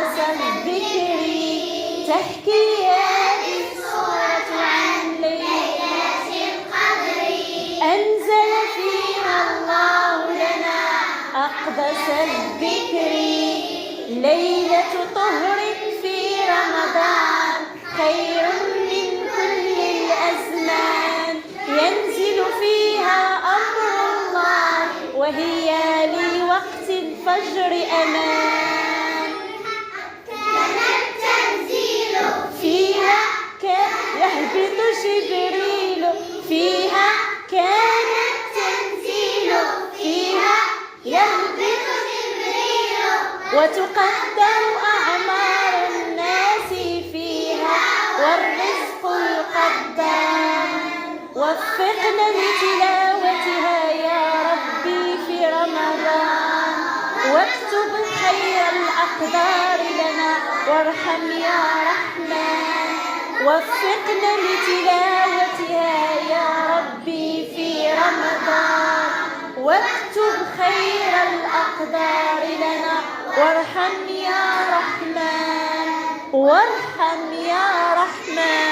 أقدس الذكر تحكي هذه السورة عن ليلة القدر أنزل فيها الله لنا أقدس الذكر ليلة طهر في رمضان خير من كل الأزمان ينزل فيها أمر الله وهي لوقت الفجر أمان كان التنزيل فيها يهبط جبريل فيها كان التنزيل فيها يهبط جبريل وتقدر أعمار الناس فيها والرزق يقدر وفقنا لتلاوتها يا ربي في رمضان واكتب خير الأقدار لنا وارحم يا رحمن وفقنا لتلاوتها يا ربي في رمضان واكتب خير الأقدار لنا وارحم يا رحمن وارحم يا رحمن.